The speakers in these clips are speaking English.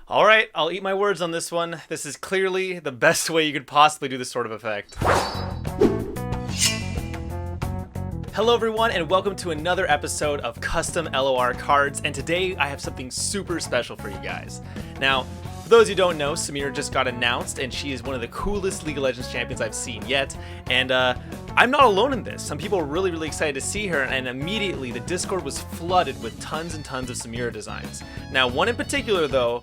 Alright, I'll eat my words on this one. This is clearly the best way you could possibly do this sort of effect. Hello everyone, and welcome to another episode of Custom LOR Cards, and today I have something super special for you guys. Now, for those who don't know, Samira just got announced, and she is one of the coolest League of Legends champions I've seen yet, and I'm not alone in this. Some people were really excited to see her, and immediately the Discord was flooded with tons and tons of Samira designs. Now, one in particular, though,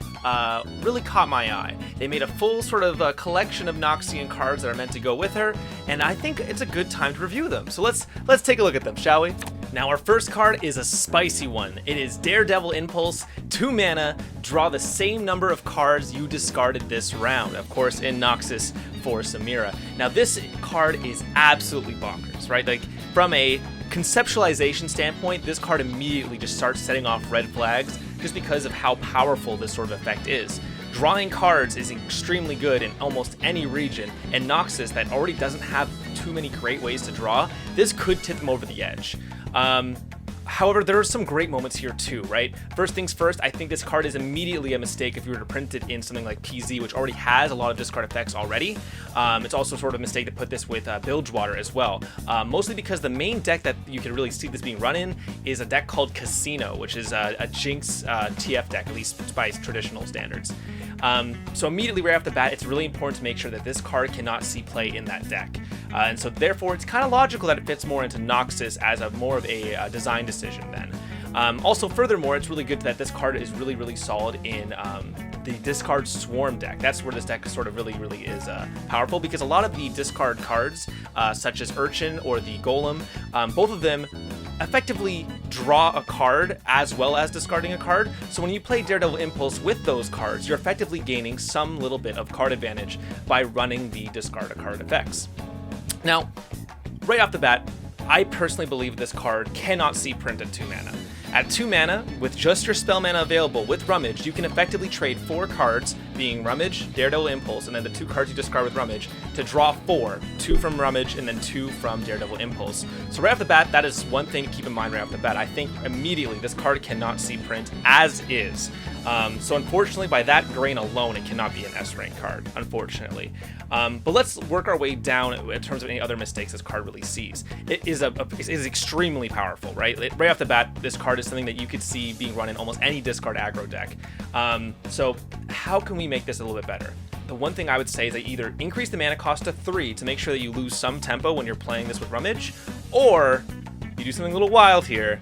really caught my eye. They made a full sort of collection of Noxian cards that are meant to go with her, and I think it's a good time to review them. So let's take a look at them, shall we? Now, our first card is a spicy one. It is Daredevil Impulse, 2 mana, draw the same number of cards you discarded this round. Of course, in Noxus for Samira. Now, this card is absolutely bonkers, right? Like, from a conceptualization standpoint, this card immediately just starts setting off red flags just because of how powerful this sort of effect is. Drawing cards is extremely good in almost any region, and Noxus, that already doesn't have too many great ways to draw, this could tip them over the edge. However, there are some great moments here too, right? First things first, I think this card is immediately a mistake if you were to print it in something like PZ, which already has a lot of discard effects already. It's also sort of a mistake to put this with Bilgewater as well, mostly because the main deck that you can really see this being run in is a deck called Casino, which is a Jinx TF deck, at least by traditional standards. So immediately right off the bat, it's really important to make sure that this card cannot see play in that deck. And so therefore, it's kind of logical that it fits more into Noxus as more of a design decision then. Also, furthermore, it's really good that this card is really solid in the discard swarm deck. That's where this deck sort of really is powerful, because a lot of the discard cards, such as Urchin or the Golem, both of them effectively draw a card as well as discarding a card. So when you play Daredevil Impulse with those cards, you're effectively gaining some little bit of card advantage by running the discard a card effects. Now, right off the bat, I personally believe this card cannot see print at 2 mana. At 2 mana, with just your spell mana available with Rummage, you can effectively trade 4 cards, being Rummage, Daredevil Impulse, and then the 2 cards you discard with Rummage, to draw 4, 2 from Rummage, and then 2 from Daredevil Impulse. So right off the bat, that is one thing to keep in mind right off the bat. I think immediately this card cannot see print as is. So unfortunately, by that grain alone, it cannot be an S-rank card, unfortunately. But let's work our way down in terms of any other mistakes this card really sees. It is extremely powerful, right? Right off the bat, this card is something that you could see being run in almost any discard aggro deck. So how can we make this a little bit better? The one thing I would say is that either increase the mana cost to 3 to make sure that you lose some tempo when you're playing this with Rummage, or you do something a little wild here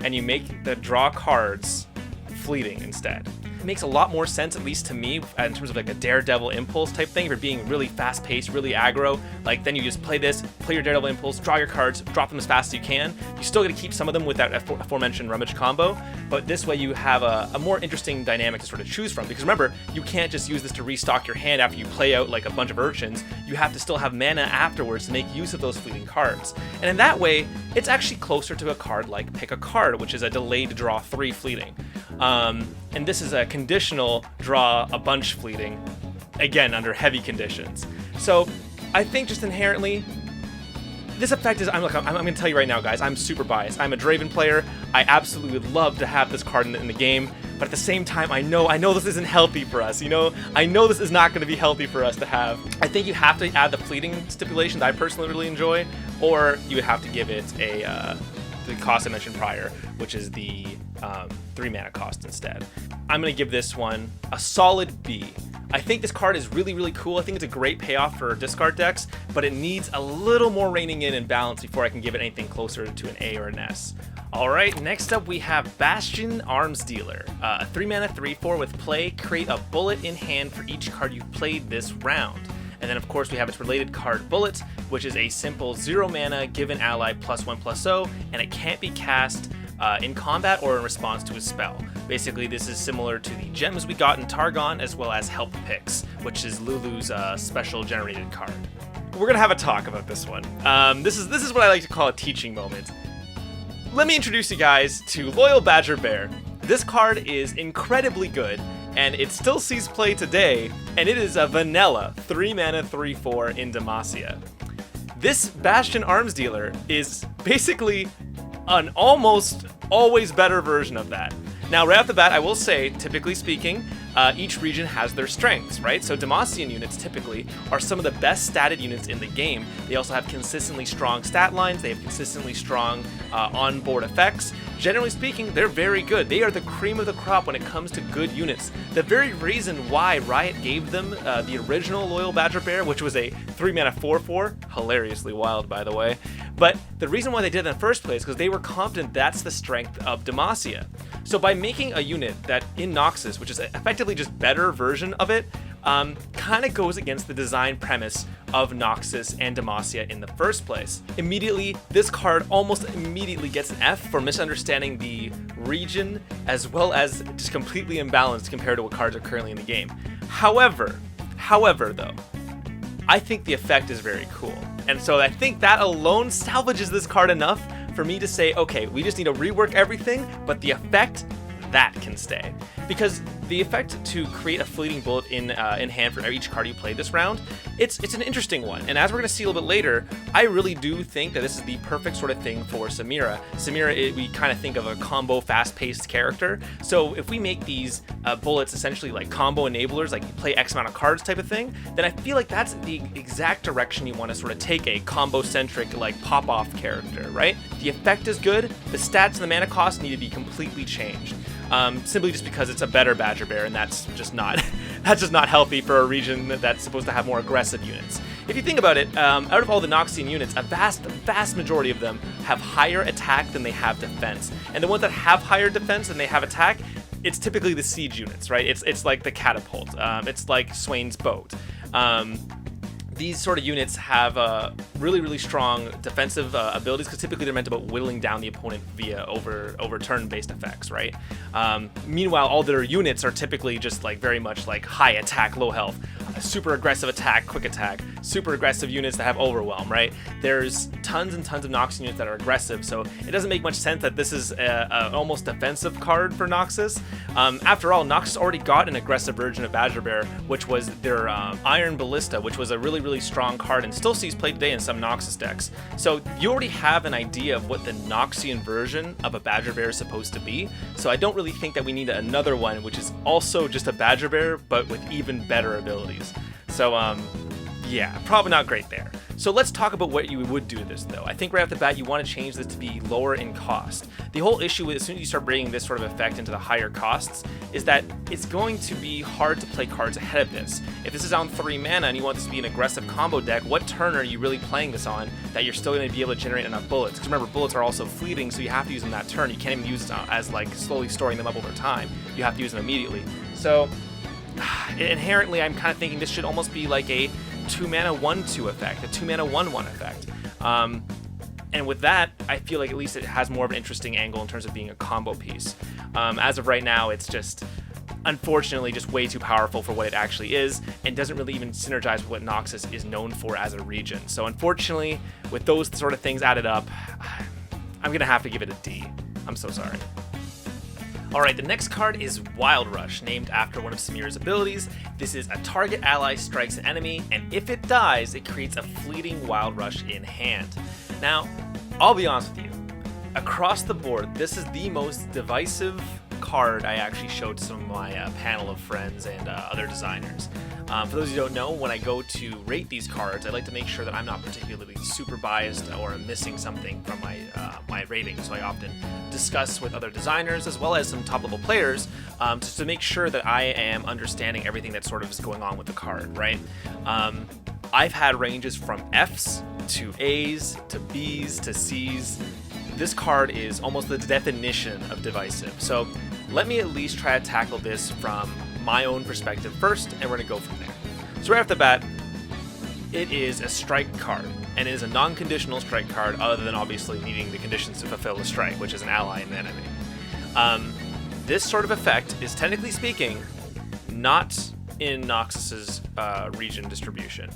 and you make the draw cards fleeting instead. It makes a lot more sense, at least to me, in terms of like a Daredevil Impulse type thing. If you're being really fast-paced, really aggro, like then you just play this, play your Daredevil Impulse, draw your cards, drop them as fast as you can. You still got to keep some of them with that aforementioned Rummage combo, but this way you have a more interesting dynamic to sort of choose from. Because remember, you can't just use this to restock your hand after you play out like a bunch of Urchins. You have to still have mana afterwards to make use of those fleeting cards. And in that way, it's actually closer to a card like Pick a Card, which is a delayed draw 3 fleeting. And this is a conditional draw a bunch fleeting, again under heavy conditions. So I think just inherently, this effect is, I'm going to tell you right now, guys, I'm super biased. I'm a Draven player. I absolutely would love to have this card in the game, but at the same time, I know this isn't healthy for us. I know this is not going to be healthy for us to have. I think you have to add the fleeting stipulation that I personally really enjoy, or you would have to give it the cost I mentioned prior, which is the 3 mana cost instead. I'm going to give this one a solid B. I think this card is really cool. I think it's a great payoff for discard decks, but it needs a little more reining in and balance before I can give it anything closer to an A or an S. Alright, next up we have Bastion Arms Dealer. A 3 mana 3/4 with play, create a bullet in hand for each card you've played this round. And then of course we have its related card Bullet, which is a simple 0 mana, give an ally +1/+0, and it can't be cast in combat or in response to a spell. Basically, this is similar to the gems we got in Targon, as well as Help Picks, which is Lulu's special generated card. We're gonna have a talk about this one. This is what I like to call a teaching moment. Let me introduce you guys to Loyal Badger Bear. This card is incredibly good, and it still sees play today, and it is a vanilla 3 mana 3/4 in Demacia. This Bastion Arms Dealer is basically an almost always better version of that. Now, right off the bat, I will say, typically speaking, each region has their strengths, right? So Demacian units typically are some of the best statted units in the game. They also have consistently strong stat lines, they have consistently strong onboard effects. Generally speaking, they're very good. They are the cream of the crop when it comes to good units. The very reason why Riot gave them the original Loyal Badger Bear, which was a 3-mana 4/4, hilariously wild by the way, but the reason why they did it in the first place is because they were confident that's the strength of Demacia. So by making a unit that in Noxus, which is effectively just better version of it, kind of goes against the design premise of Noxus and Demacia in the first place. Immediately, this card almost immediately gets an F for misunderstanding the region, as well as just completely imbalanced compared to what cards are currently in the game. However though, I think the effect is very cool. And so I think that alone salvages this card enough for me to say, okay, we just need to rework everything, but the effect, that can stay. Because the effect to create a fleeting bullet in hand for each card you play this round, it's an interesting one. And as we're going to see a little bit later, I really do think that this is the perfect sort of thing for Samira. Samira, we kind of think of a combo fast-paced character. So if we make these bullets essentially like combo enablers, like you play X amount of cards type of thing, then I feel like that's the exact direction you want to sort of take a combo-centric like pop-off character, right? The effect is good, the stats and the mana cost need to be completely changed. Simply just because it's a better Badger Bear, and that's just not healthy for a region that's supposed to have more aggressive units. If you think about it, out of all the Noxian units, a vast majority of them have higher attack than they have defense. And the ones that have higher defense than they have attack, it's typically the siege units, right? It's like the catapult. It's like Swain's boat. These sort of units have really strong defensive abilities, because typically they're meant about whittling down the opponent via over turn-based effects, right? Meanwhile, all their units are typically just like very much like high attack, low health, super aggressive attack, quick attack, super aggressive units that have overwhelm, right? There's tons and tons of Noxian units that are aggressive, so it doesn't make much sense that this is an almost defensive card for Noxus. After all, Noxus already got an aggressive version of Badger Bear, which was their Iron Ballista, which was a really strong card and still sees play today in some Noxus decks. So you already have an idea of what the Noxian version of a Badger Bear is supposed to be, so I don't really think that we need another one which is also just a Badger Bear but with even better abilities. So yeah, probably not great there. So let's talk about what you would do to this though. I think right off the bat you want to change this to be lower in cost. The whole issue with as soon as you start bringing this sort of effect into the higher costs is that it's going to be hard to play cards ahead of this. If this is on 3 mana and you want this to be an aggressive combo deck, what turn are you really playing this on that you're still going to be able to generate enough bullets? Because remember, bullets are also fleeting, so you have to use them that turn. You can't even use it as like slowly storing them up over time. You have to use them immediately. So inherently, I'm kind of thinking this should almost be like a 2-mana 1/2 effect, a 2-mana 1/1 effect. And with that, I feel like at least it has more of an interesting angle in terms of being a combo piece. As of right now, it's just, unfortunately, just way too powerful for what it actually is, and doesn't really even synergize with what Noxus is known for as a region. So unfortunately, with those sort of things added up, I'm gonna have to give it a D. I'm so sorry. Alright, the next card is Wild Rush, named after one of Samira's abilities. This is a target ally strikes an enemy, and if it dies, it creates a fleeting Wild Rush in hand. Now, I'll be honest with you, across the board, this is the most divisive card I actually showed to some of my panel of friends and other designers. For those who don't know, when I go to rate these cards, I like to make sure that I'm not particularly super biased or missing something from my rating. So I often discuss with other designers as well as some top-level players just to make sure that I am understanding everything that sort of is going on with the card, right? I've had ranges from Fs to As to Bs to Cs. This card is almost the definition of divisive. So let me at least try to tackle this from my own perspective first, and we're gonna go from there. So right off the bat, it is a strike card, and it is a non-conditional strike card other than obviously needing the conditions to fulfill the strike, which is an ally and an enemy. This sort of effect is technically speaking not in Noxus's region distribution,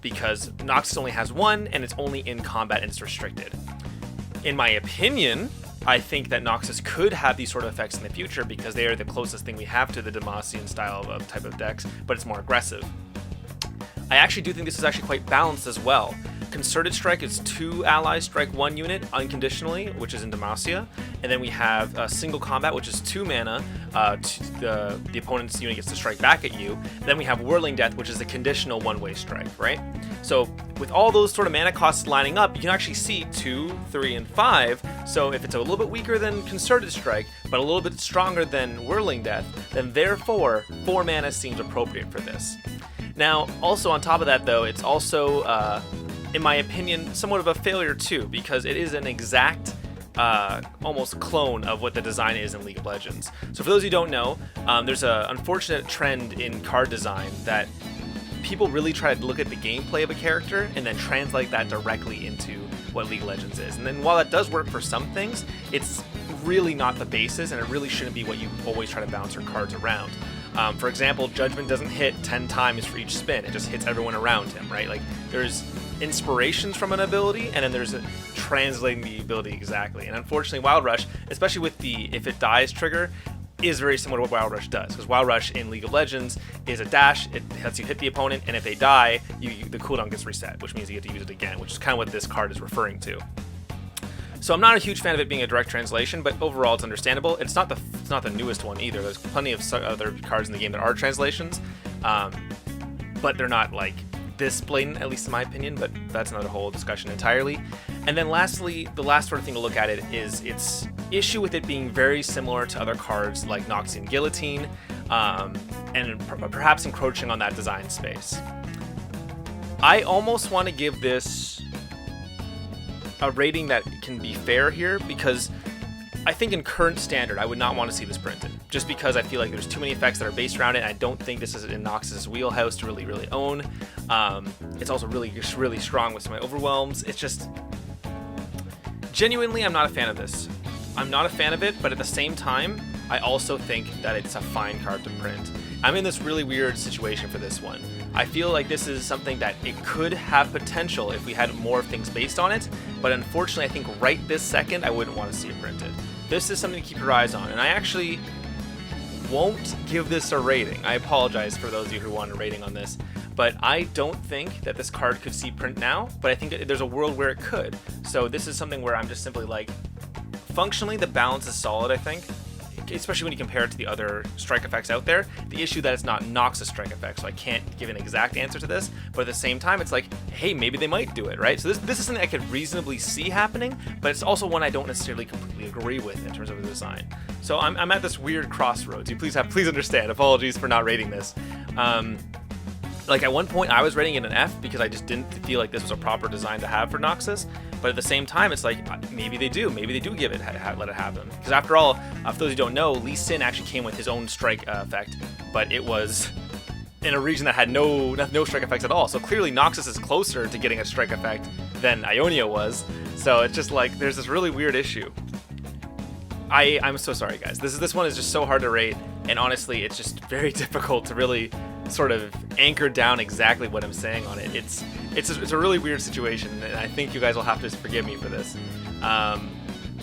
because Noxus only has one and it's only in combat and it's restricted. In my opinion, I think that Noxus could have these sort of effects in the future because they are the closest thing we have to the Demacian style of type of decks, but it's more aggressive. I actually do think this is actually quite balanced as well. Concerted Strike is 2 allies strike 1 unit unconditionally, which is in Demacia. And then we have Single Combat, which is 2 mana. The opponent's unit gets to strike back at you. Then we have Whirling Death, which is a conditional 1-way strike, right? So with all those sort of mana costs lining up, you can actually see 2, 3, and 5. So if it's a little bit weaker than Concerted Strike, but a little bit stronger than Whirling Death, then therefore 4 mana seems appropriate for this. Now, also on top of that though, it's also, in my opinion, somewhat of a failure too, because it is an exact almost clone of what the design is in League of Legends. So for those who don't know, there's an unfortunate trend in card design that people really try to look at the gameplay of a character and then translate that directly into what League of Legends is. And then while that does work for some things, it's really not the basis, and it really shouldn't be what you always try to bounce your cards around. For example, Judgment doesn't hit 10 times for each spin, it just hits everyone around him, right? Like, there's inspirations from an ability, and then there's translating the ability exactly. And unfortunately, Wild Rush, especially with the if it dies trigger, is very similar to what Wild Rush does, because Wild Rush in League of Legends is a dash, it lets you hit the opponent, and if they die, the cooldown gets reset, which means you get to use it again, which is kind of what this card is referring to. So I'm not a huge fan of it being a direct translation, but overall it's understandable. It's not the newest one either. There's plenty of other cards in the game that are translations, but they're not like this blatant, at least in my opinion, but that's another whole discussion entirely. And then lastly, the last sort of thing to look at it is its issue with it being very similar to other cards like Noxian Guillotine, and perhaps encroaching on that design space. I almost want to give this a rating that can be fair here, because I think in current standard I would not want to see this printed, just because I feel like there's too many effects that are based around it, and I don't think this is in Nox's wheelhouse to really own. It's also really strong with some overwhelms. It's just, genuinely, I'm not a fan of this. I'm not a fan of it, but at the same time, I also think that it's a fine card to print. I'm in this really weird situation for this one. I feel like this is something that it could have potential if we had more things based on it, but unfortunately I think right this second I wouldn't want to see it printed. This is something to keep your eyes on, and I actually won't give this a rating. I apologize for those of you who want a rating on this, but I don't think that this card could see print now, but I think there's a world where it could. So this is something where I'm just simply like, functionally the balance is solid, I think, especially when you compare it to the other strike effects out there. The issue that it's not Nox's strike effect, so I can't give an exact answer to this, but at the same time it's like, hey, maybe they might do it, right? So this is something I could reasonably see happening, but it's also one I don't necessarily completely agree with in terms of the design. So I'm at this weird crossroads. You please understand. Apologies for not rating this. Like at one point I was rating it an F because I just didn't feel like this was a proper design to have for Noxus, but at the same time it's like, maybe they do give it, let it happen. Because after all, for those who don't know, Lee Sin actually came with his own strike effect, but it was in a region that had no strike effects at all. So clearly Noxus is closer to getting a strike effect than Ionia was. So it's just like, there's this really weird issue. I'm so sorry guys, this one is just so hard to rate, and honestly it's just very difficult to really sort of anchor down exactly what I'm saying on it. It's a really weird situation, and I think you guys will have to forgive me for this.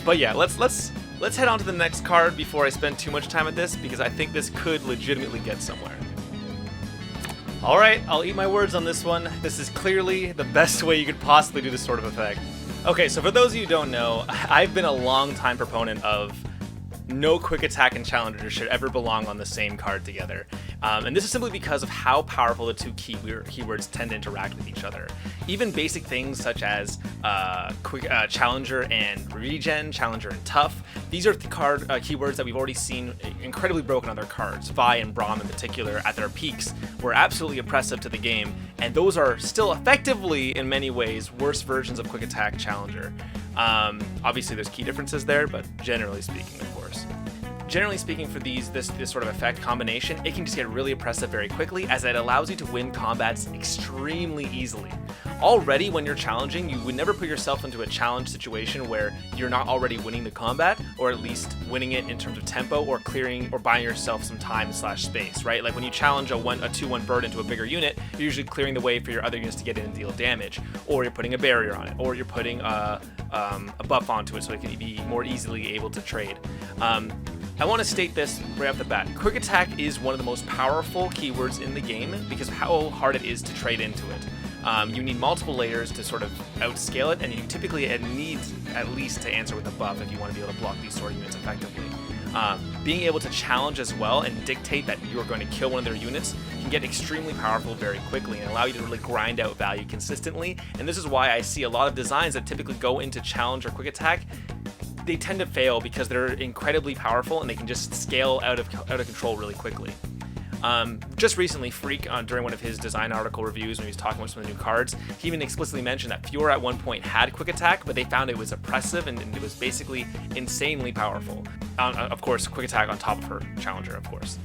But yeah, let's head on to the next card before I spend too much time at this, because I think this could legitimately get somewhere. Alright, I'll eat my words on this one. This is clearly the best way you could possibly do this sort of effect. Okay, so for those of you who don't know, I've been a long-time proponent of no quick attack and challenger should ever belong on the same card together. And this is simply because of how powerful the two keywords tend to interact with each other. Even basic things such as quick challenger and regen, challenger and tough, these are the keywords that we've already seen incredibly broken on their cards. Vi and Braum in particular, at their peaks, were absolutely oppressive to the game, and those are still effectively, in many ways, worse versions of quick attack challenger. Obviously there's key differences there, but generally speaking, of course. Generally speaking, for this sort of effect combination, it can just get really oppressive very quickly, as it allows you to win combats extremely easily. Already, when you're challenging, you would never put yourself into a challenge situation where you're not already winning the combat, or at least winning it in terms of tempo, or clearing or buying yourself some time/space, right? Like when you challenge a 2/1 bird into a bigger unit, you're usually clearing the way for your other units to get in and deal damage, or you're putting a barrier on it, or you're putting a buff onto it so it can be more easily able to trade. I want to state this right off the bat. Quick attack is one of the most powerful keywords in the game because of how hard it is to trade into it. You need multiple layers to sort of outscale it, and you typically need at least to answer with a buff if you want to be able to block these sword units effectively. Being able to challenge as well and dictate that you're going to kill one of their units can get extremely powerful very quickly and allow you to really grind out value consistently. And this is why I see a lot of designs that typically go into challenge or quick attack, they tend to fail because they're incredibly powerful and they can just scale out of control really quickly. Just recently, Freak, during one of his design article reviews when he was talking about some of the new cards, he even explicitly mentioned that Fiora at one point had quick attack, but they found it was oppressive and it was basically insanely powerful. Of course, quick attack on top of her challenger, of course.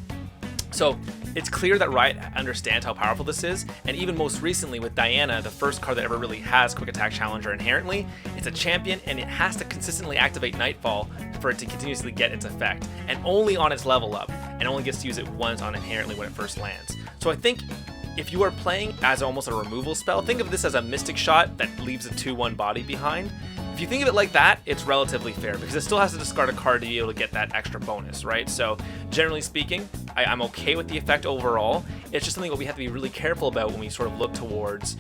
So it's clear that Riot understands how powerful this is, and even most recently with Diana, the first card that ever really has quick attack challenger inherently, it's a champion and it has to consistently activate Nightfall for it to continuously get its effect, and only on its level up, and only gets to use it once on inherently when it first lands. So I think if you are playing as almost a removal spell, think of this as a Mystic Shot that leaves a 2/1 body behind. If you think of it like that, it's relatively fair because it still has to discard a card to be able to get that extra bonus, right? So generally speaking, I'm okay with the effect overall. It's just something that we have to be really careful about when we sort of look towards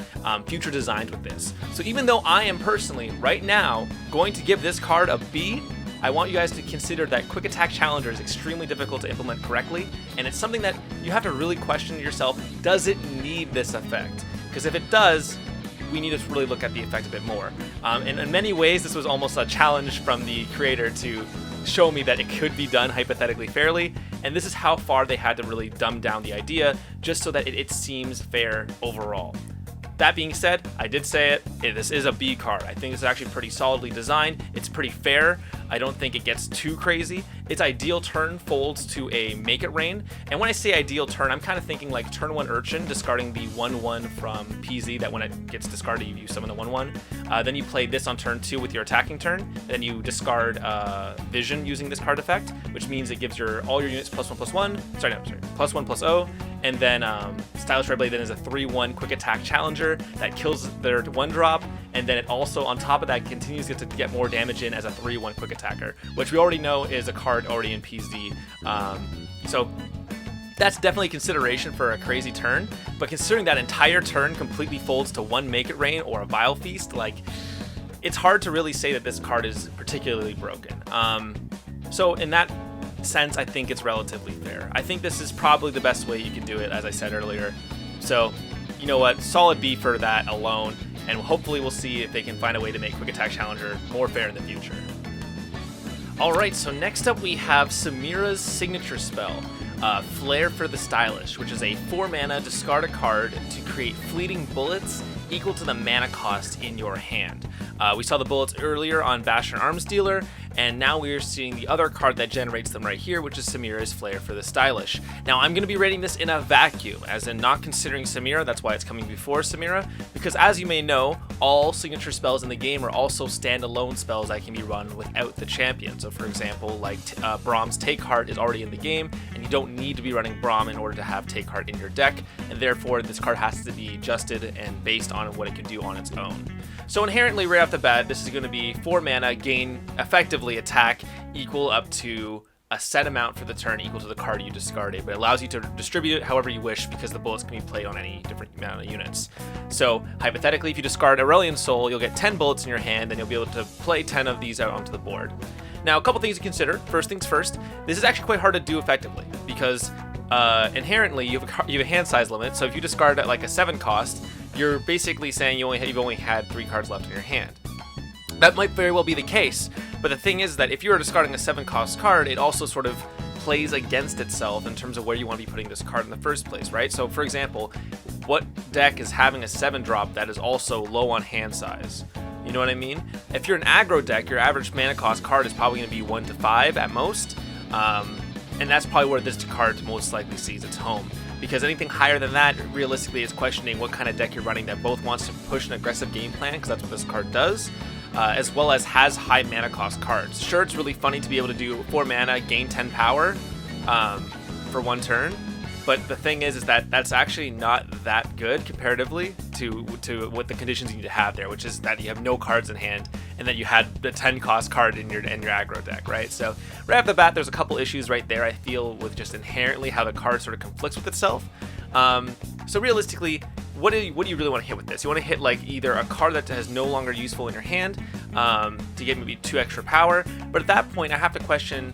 future designs with this. So even though I am personally, right now, going to give this card a B, I want you guys to consider that Quick Attack Challenger is extremely difficult to implement correctly, and it's something that you have to really question yourself, does it need this effect? Because if it does, we need to really look at the effect a bit more. And in many ways, this was almost a challenge from the creator to show me that it could be done hypothetically fairly, and this is how far they had to really dumb down the idea just so that it seems fair overall. That being said, I did say it, this is a B card. I think it's actually pretty solidly designed. It's pretty fair. I don't think it gets too crazy. Its ideal turn folds to a Make It Rain. And when I say ideal turn, I'm kind of thinking like turn 1 Urchin, discarding the 1/1 from PZ, that when it gets discarded, you summon the 1/1. Then you play this on turn 2 with your attacking turn. Then you discard Vision using this card effect, which means it gives all your units +1/+1. +1/+0. And then Stylish Red Blade then is a 3/1 Quick Attack Challenger that kills their 1-drop, and then it also, on top of that, continues to get more damage in as a 3/1 Quick Attacker, which we already know is a card already in PZ. So that's definitely consideration for a crazy turn, but considering that entire turn completely folds to 1 Make It Rain or a Vile Feast, like, it's hard to really say that this card is particularly broken. So in that sense, I think it's relatively fair. I think this is probably the best way you can do it, as I said earlier. So, you know what, solid B for that alone, and hopefully we'll see if they can find a way to make Quick Attack Challenger more fair in the future. Alright, so next up we have Samira's signature spell, Flare for the Stylish, which is a 4-mana discard a card to create fleeting bullets equal to the mana cost in your hand. We saw the bullets earlier on Bastion Arms Dealer, and now we are seeing the other card that generates them right here, which is Samira's Flare for the Stylish. Now, I'm going to be rating this in a vacuum, as in not considering Samira, that's why it's coming before Samira, because as you may know, all signature spells in the game are also standalone spells that can be run without the champion. So for example, like Braum's Take Heart is already in the game, and you don't need to be running Braum in order to have Take Heart in your deck, and therefore this card has to be adjusted and based on what it can do on its own. So inherently, right off the bat, this is going to be 4 mana, gain effectively attack equal up to a set amount for the turn equal to the card you discarded, but it allows you to distribute it however you wish because the bullets can be played on any different amount of units. So hypothetically, if you discard Aurelion Soul, you'll get 10 bullets in your hand, and you'll be able to play 10 of these out onto the board. Now, a couple things to consider. First things first, this is actually quite hard to do effectively because inherently you have a hand size limit. So if you discard at like a 7 cost, you're basically saying you've only had 3 cards left in your hand. That might very well be the case, but the thing is that if you are discarding a 7-cost card, it also sort of plays against itself in terms of where you want to be putting this card in the first place, right? So for example, what deck is having a 7-drop that is also low on hand size? You know what I mean? If you're an aggro deck, your average mana cost card is probably going to be 1 to 5 at most, and that's probably where this card most likely sees its home. Because anything higher than that, realistically, is questioning what kind of deck you're running that both wants to push an aggressive game plan, because that's what this card does, as well as has high mana cost cards. Sure, it's really funny to be able to do 4 mana, gain 10 power for 1 turn, but the thing is that that's actually not that good comparatively to what the conditions you need to have there, which is that you have no cards in hand and then you had the 10 cost card in your aggro deck, right? So right off the bat, there's a couple issues right there, I feel, with just inherently how the card sort of conflicts with itself. So realistically, what do you really want to hit with this? You want to hit like either a card that is no longer useful in your hand to get maybe 2 extra power, but at that point I have to question,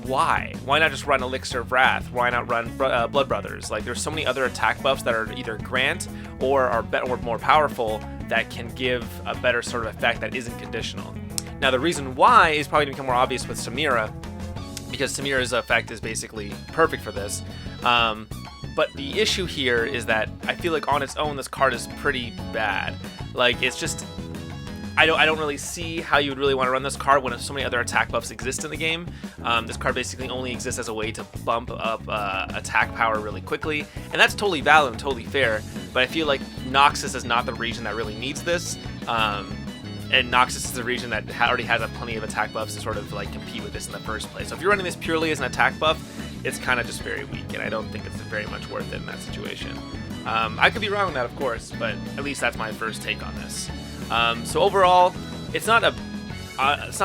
why not just run Elixir of Wrath? Why not run Blood Brothers? Like, there's so many other attack buffs that are either grant or are better or more powerful that can give a better sort of effect that isn't conditional. Now the reason why is probably going to become more obvious with Samira, because Samira's effect is basically perfect for this. But the issue here is that I feel like on its own this card is pretty bad. Like, it's just, I don't really see how you would really want to run this card when so many other attack buffs exist in the game. This card basically only exists as a way to bump up attack power really quickly, and that's totally valid and totally fair, but I feel like Noxus is not the region that really needs this, and Noxus is a region that already has plenty of attack buffs to sort of like compete with this in the first place. So if you're running this purely as an attack buff, it's kind of just very weak, and I don't think it's very much worth it in that situation. I could be wrong on that, of course, but at least that's my first take on this. So overall, it's not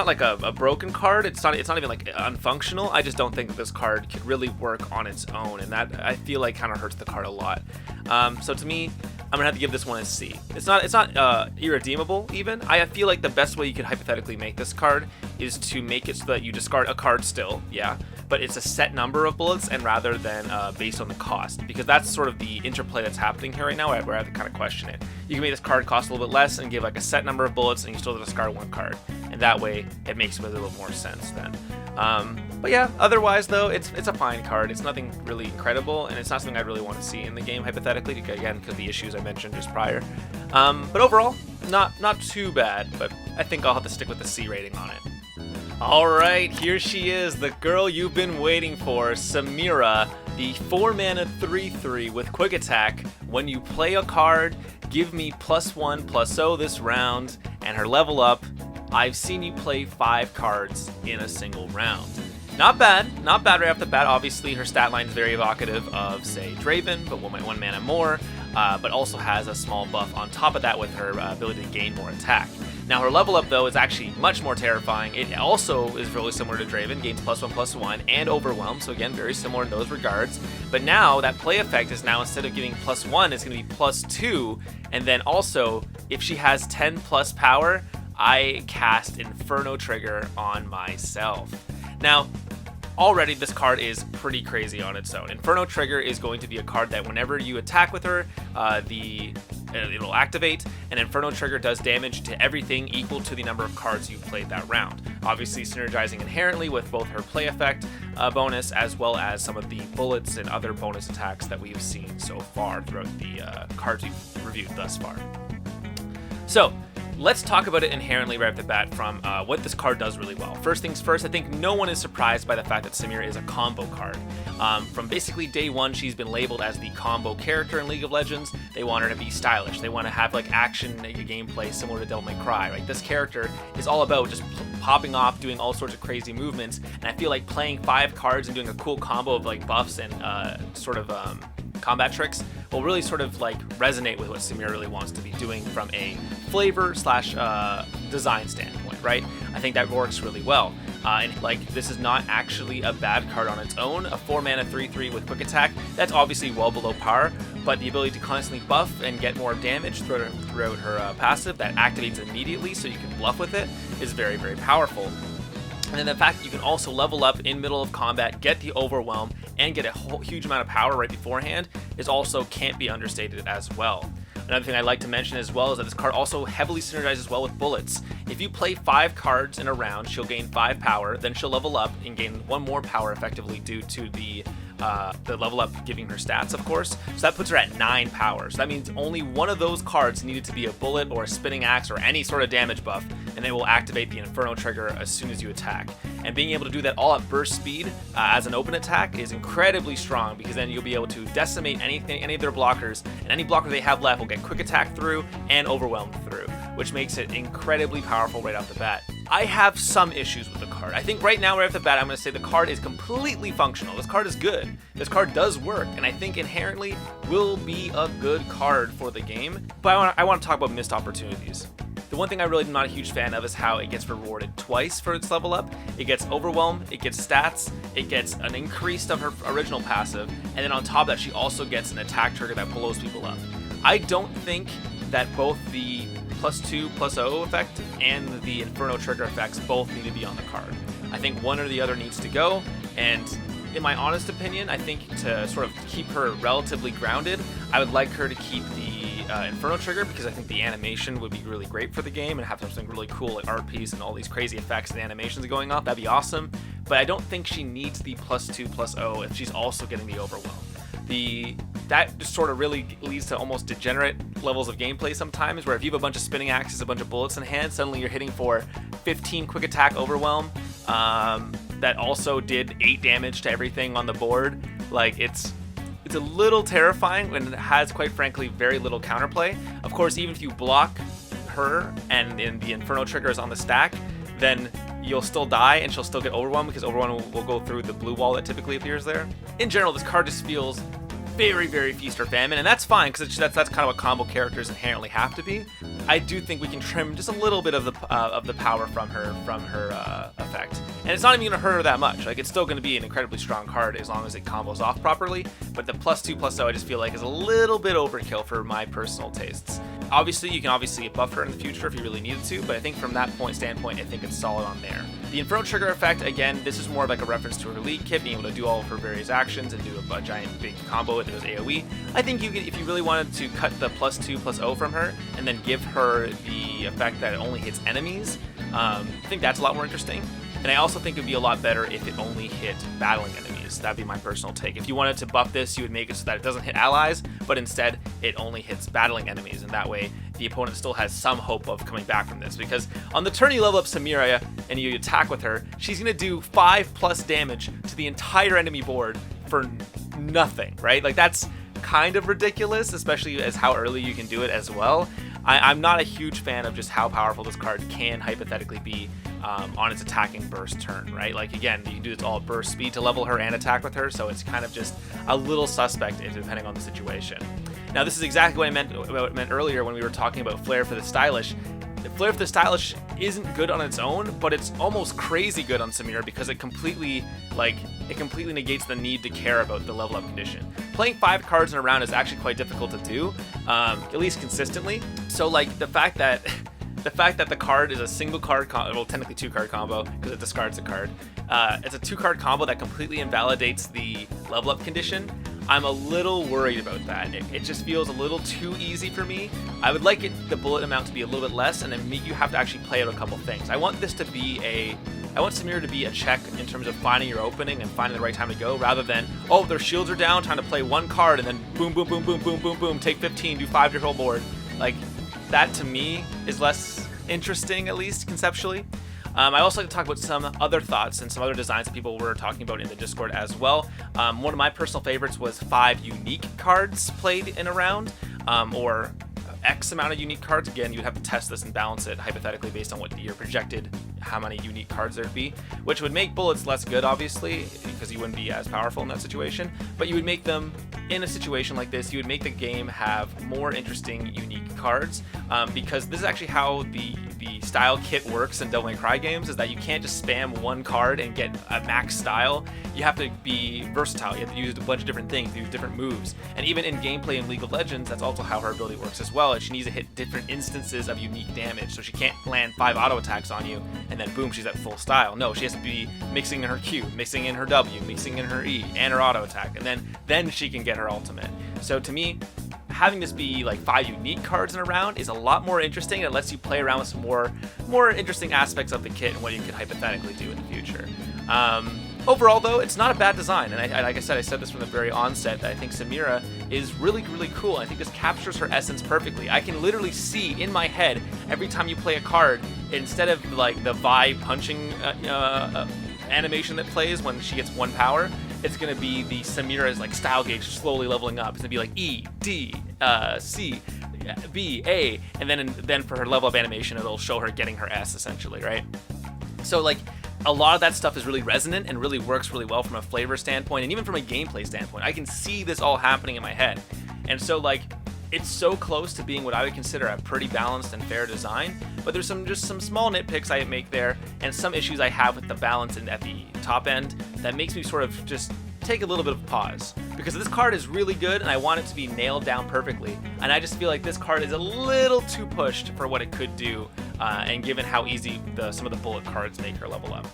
like a broken card. It's not even like unfunctional. I just don't think that this card could really work on its own, and that I feel like kind of hurts the card a lot. So to me, I'm gonna have to give this one a C. It's not irredeemable even. I feel like the best way you could hypothetically make this card is to make it so that you discard a card still, yeah, but it's a set number of bullets and rather than based on the cost, because that's sort of the interplay that's happening here right now where I have to kind of question it. You can make this card cost a little bit less and give like a set number of bullets and you still discard 1 card, and that way it makes a little more sense then. But yeah, otherwise though, it's a fine card. It's nothing really incredible, and it's not something I really want to see in the game hypothetically, again because the issues I mentioned just prior. But overall, not too bad, but I think I'll have to stick with the C rating on it. Alright, here she is, the girl you've been waiting for, Samira, the 4-mana 3/3 with quick attack. When you play a card, give me +1/+0 this round, and her level up, I've seen you play 5 cards in a single round. Not bad right off the bat. Obviously her stat line is very evocative of, say, Draven, but 1 mana more, but also has a small buff on top of that with her ability to gain more attack. Now her level up though is actually much more terrifying. It also is really similar to Draven, gains +1/+1 and Overwhelm, so again very similar in those regards. But now that play effect is now, instead of giving +1, it's going to be +2, and then also if she has 10+ power, I cast Inferno Trigger on myself. Now already this card is pretty crazy on its own. Inferno Trigger is going to be a card that whenever you attack with her, it'll activate, and Inferno Trigger does damage to everything equal to the number of cards you've played that round. Obviously synergizing inherently with both her play effect bonus as well as some of the bullets and other bonus attacks that we've seen so far throughout the cards we've reviewed thus far. So let's talk about it inherently right off the bat from what this card does really well. First things first, I think no one is surprised by the fact that Samira is a combo card. From basically day one, she's been labeled as the combo character in League of Legends. They want her to be stylish. They want to have like action gameplay similar to Devil May Cry. Right? This character is all about just popping off, doing all sorts of crazy movements, and I feel like playing 5 cards and doing a cool combo of like buffs and combat tricks will really sort of like resonate with what Samira really wants to be doing from a flavor / design standpoint, right? I think that works really well. And like, this is not actually a bad card on its own. A 4-mana 3/3 with quick attack, that's obviously well below par, but the ability to constantly buff and get more damage throughout her passive that activates immediately so you can bluff with it is very, very powerful. And then the fact that you can also level up in middle of combat, get the Overwhelm, and get a huge amount of power right beforehand is also can't be understated as well. Another thing I'd like to mention as well is that this card also heavily synergizes well with bullets. If you play 5 cards in a round, she'll gain 5 power, then she'll level up and gain 1 more power effectively due to the level up giving her stats, of course. So that puts her at 9 power. So that means only one of those cards needed to be a bullet or a spinning axe or any sort of damage buff, and they will activate the Inferno Trigger as soon as you attack. And being able to do that all at burst speed as an open attack is incredibly strong, because then you'll be able to decimate any of their blockers, and any blocker they have left will get quick attack through and overwhelmed through, which makes it incredibly powerful right off the bat. I have some issues with the card. I think right now, right off the bat, I'm going to say the card is completely functional. This card is good. This card does work, and I think inherently will be a good card for the game. But I want to talk about missed opportunities. The The one thing I really am not a huge fan of is how it gets rewarded twice for its level up. It gets Overwhelm, it gets stats, it gets an increase of her original passive, and then on top of that she also gets an attack trigger that blows people up. I don't think that both the +2/+0 effect and the Inferno trigger effects both need to be on the card. I think one or the other needs to go, and in my honest opinion, I think to sort of keep her relatively grounded, I would like her to keep the Inferno trigger, because I think the animation would be really great for the game and have something really cool like art piece and all these crazy effects and animations going off. That'd be awesome, but I don't think she needs the +2/+0 if she's also getting the Overwhelm. That just sort of really leads to almost degenerate levels of gameplay sometimes, where if you have a bunch of spinning axes, a bunch of bullets in hand, suddenly you're hitting for 15 quick attack Overwhelm that also did 8 damage to everything on the board. Like, it's a little terrifying, and it has, quite frankly, very little counterplay. Of course, even if you block her and the Inferno trigger is on the stack, then you'll still die and she'll still get Overwhelmed, because Overwhelm will go through the blue wall that typically appears there. In general, this card just feels very, very feast or famine, and that's fine, because that's kind of what combo characters inherently have to be. I do think we can trim just a little bit of the power from her effect, and it's not even going to hurt her that much. Like, it's still going to be an incredibly strong card as long as it combos off properly. But the +2/+0 I just feel like is a little bit overkill for my personal tastes. Obviously, you can buff her in the future if you really needed to, but I think from that standpoint, I think it's solid on there. The Inferno trigger effect, again, this is more like a reference to her lead kit, being able to do all of her various actions and do a giant big combo that goes AoE. I think you could, if you really wanted to cut the +2/+0 from her and then give her the effect that it only hits enemies, I think that's a lot more interesting. And I also think it would be a lot better if it only hit battling enemies. That'd be my personal take. If you wanted to buff this, you would make it so that it doesn't hit allies, but instead it only hits battling enemies, and that way the opponent still has some hope of coming back from this. Because on the turn you level up Samira and you attack with her, she's going to do 5+ damage to the entire enemy board for nothing, right? Like, that's kind of ridiculous, especially as how early you can do it as well. I'm not a huge fan of just how powerful this card can hypothetically be on its attacking burst turn, right? Like, again, you can do this all at burst speed to level her and attack with her, so it's kind of just a little suspect depending on the situation. Now, this is exactly what I meant earlier when we were talking about Flair for the Stylish. The Flair for the Stylish isn't good on its own, but it's almost crazy good on Samira, because it completely negates the need to care about the level up condition. Playing 5 cards in a round is actually quite difficult to do, at least consistently. So, like, the fact that the card is a single card well, technically 2-card combo, because it discards a card. It's a 2-card combo that completely invalidates the level up condition. I'm a little worried about that. It just feels a little too easy for me. I would like the bullet amount to be a little bit less, and then you have to actually play out a couple things. I want Samira to be a check in terms of finding your opening and finding the right time to go, rather than, oh, their shields are down, trying to play 1 card, and then boom, boom, boom, boom, boom, boom, boom, take 15, do 5 to your whole board. Like, that to me is less interesting, at least conceptually. I also like to talk about some other thoughts and some other designs that people were talking about in the Discord as well. One of my personal favorites was 5 unique cards played in a round, or X amount of unique cards. Again, you'd have to test this and balance it hypothetically based on what your projected, how many unique cards there'd be, which would make bullets less good, obviously, because you wouldn't be as powerful in that situation, but you would make them, in a situation like this, you would make the game have more interesting, unique cards, because this is actually how the style kit works in Devil May Cry games, is that you can't just spam 1 card and get a max style. You have to be versatile. You have to use a bunch of different things, use different moves. And even in gameplay in League of Legends, that's also how her ability works as well, is she needs to hit different instances of unique damage. So she can't land 5 auto attacks on you and then boom, she's at full style. No, she has to be mixing in her Q, mixing in her W, mixing in her E, and her auto attack, and then she can get her ultimate. So to me, having this be like 5 unique cards in a round is a lot more interesting. It lets you play around with some more interesting aspects of the kit and what you could hypothetically do in the future. Overall, though, it's not a bad design, and like I said this from the very onset, that I think Samira is really, really cool. I think this captures her essence perfectly. I can literally see in my head every time you play a card, instead of like the Vi punching animation that plays when she gets 1 power, it's going to be the Samira's like style gauge slowly leveling up. It's going to be like E, D, C, B, A, and then for her level up animation, it'll show her getting her S, essentially, right? So, like, a lot of that stuff is really resonant and really works really well from a flavor standpoint, and even from a gameplay standpoint. I can see this all happening in my head. And so, like, it's so close to being what I would consider a pretty balanced and fair design, but there's just some small nitpicks I make there, and some issues I have with the balance at the top end that makes me sort of just take a little bit of pause, because this card is really good and I want it to be nailed down perfectly, and I just feel like this card is a little too pushed for what it could do, and given how easy some of the bullet cards make her level up.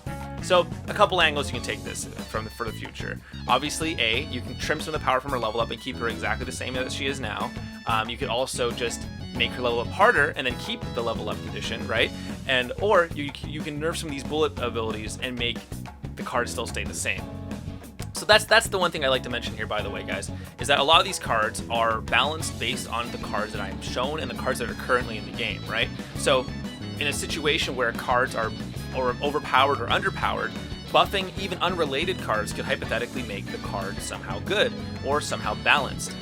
So a couple angles you can take this for the future. Obviously, you can trim some of the power from her level up and keep her exactly the same as she is now. You could also just make her level up harder and then keep the level up condition, right? Or you can nerf some of these bullet abilities and make the card still stay the same. So that's the one thing I like to mention here, by the way, guys, is that a lot of these cards are balanced based on the cards that I'm shown and the cards that are currently in the game, right? So in a situation where cards are overpowered or underpowered, buffing even unrelated cards could hypothetically make the card somehow good or somehow balanced.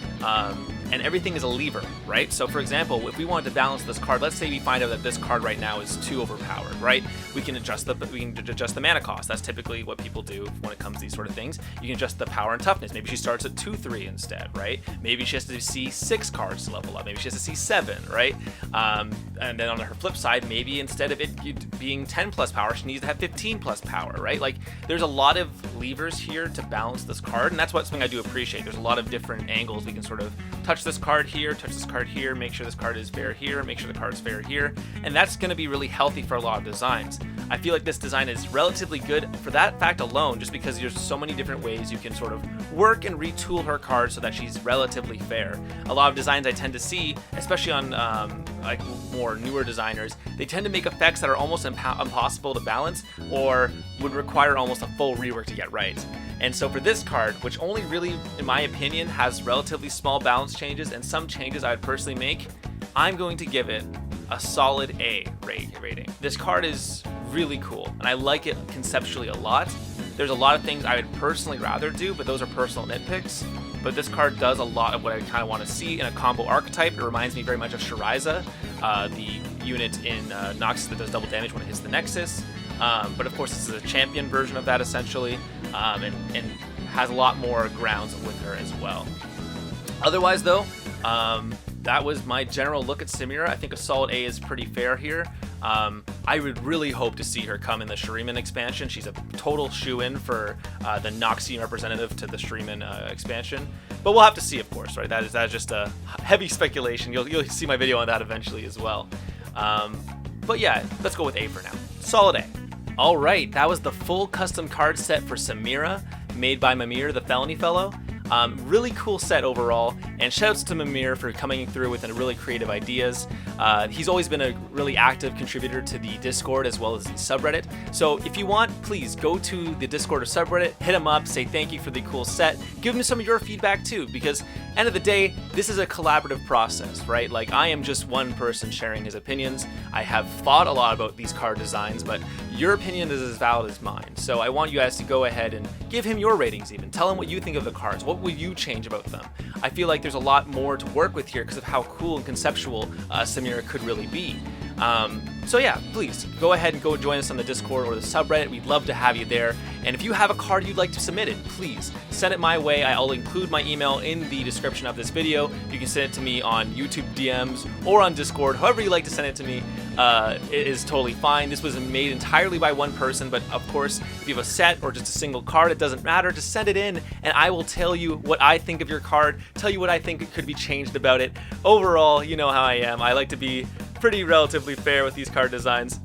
And everything is a lever, right? So for example, if we wanted to balance this card, let's say we find out that this card right now is too overpowered, right? We can adjust the mana cost. That's typically what people do when it comes to these sort of things. You can adjust the power and toughness. Maybe she starts at 2-3 instead, right? Maybe she has to see 6 cards to level up. Maybe she has to see 7, right? And then on her flip side, maybe instead of it being 10 plus power, she needs to have 15 plus power, right? Like there's a lot of levers here to balance this card, and that's something I do appreciate. There's a lot of different angles we can sort of touch this card here, touch this card here, make sure this card is fair here, make sure the card is fair here, and that's going to be really healthy for a lot of designs. I feel like this design is relatively good for that fact alone, just because there's so many different ways you can sort of work and retool her card so that she's relatively fair. A lot of designs I tend to see, especially on like more newer designers, they tend to make effects that are almost impossible to balance or would require almost a full rework to get right. And so for this card, which only really, in my opinion, has relatively small balance changes and some changes I would personally make, I'm going to give it a solid A rating. This card is really cool, and I like it conceptually a lot. There's a lot of things I would personally rather do, but those are personal nitpicks. But this card does a lot of what I kind of want to see in a combo archetype. It reminds me very much of Shiraiza, the unit in Noxus that does double damage when it hits the Nexus. But of course, this is a champion version of that essentially, and has a lot more grounds with her as well. Otherwise, though, that was my general look at Samira. I think a solid A is pretty fair here. I would really hope to see her come in the Shuriman expansion. She's a total shoe-in for the Noxian representative to the Shuriman expansion. But we'll have to see, of course, right? That is just a heavy speculation. You'll see my video on that eventually as well. But yeah, let's go with A for now. Solid A. All right, that was the full custom card set for Samira, made by Mimir, the Felony Fellow. Really cool set overall, and shoutouts to Mimir for coming through with really creative ideas. He's always been a really active contributor to the Discord as well as the subreddit. So if you want, please go to the Discord or subreddit, hit him up, say thank you for the cool set, give him some of your feedback too, because end of the day, this is a collaborative process, right? Like I am just one person sharing his opinions. I have thought a lot about these card designs, but your opinion is as valid as mine. So I want you guys to go ahead and give him your ratings even. Tell him what you think of the cards. What would you change about them? I feel like there's a lot more to work with here because of how cool and conceptual Samira could really be. So yeah, please go ahead and go join us on the Discord or the subreddit. We'd love to have you there. And if you have a card you'd like to submit it, please send it my way. I'll include my email in the description of this video. You can send it to me on YouTube DMs or on Discord. However you like to send it to me, it is totally fine. This was made entirely by one person, but of course, if you have a set or just a single card, it doesn't matter. Just send it in and I will tell you what I think of your card, tell you what I think could be changed about it. Overall, you know how I am. I like to be pretty relatively fair with these card designs.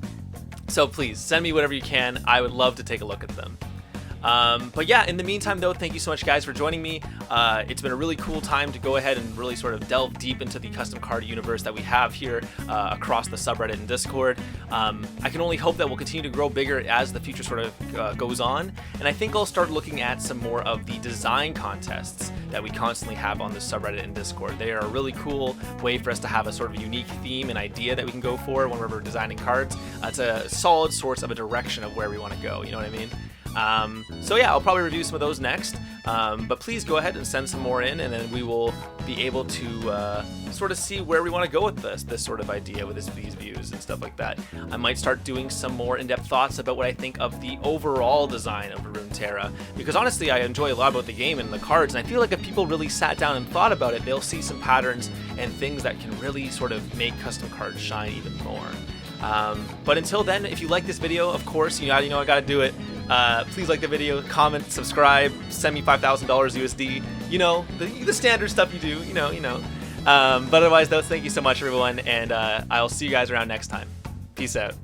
So please send me whatever you can. I would love to take a look at them. But yeah, in the meantime though, thank you so much guys for joining me. It's been a really cool time to go ahead and really sort of delve deep into the custom card universe that we have here across the subreddit and Discord. I can only hope that we'll continue to grow bigger as the future sort of goes on, and I think I'll start looking at some more of the design contests that we constantly have on the subreddit and Discord. They are a really cool way for us to have a sort of unique theme and idea that we can go for when we're designing cards. It's a solid source of a direction of where we want to go, you know what I mean? So yeah, I'll probably review some of those next. But please go ahead and send some more in, and then we will be able to sort of see where we want to go with this sort of idea with these views and stuff like that. I might start doing some more in-depth thoughts about what I think of the overall design of Runeterra, because honestly I enjoy a lot about the game and the cards, and I feel like if people really sat down and thought about it, they'll see some patterns and things that can really sort of make custom cards shine even more. But until then, if you like this video, of course, you know I gotta do it. Please like the video, comment, subscribe, send me $5,000 USD. You know, the standard stuff you do. You know. But otherwise, though, thank you so much, everyone, and I'll see you guys around next time. Peace out.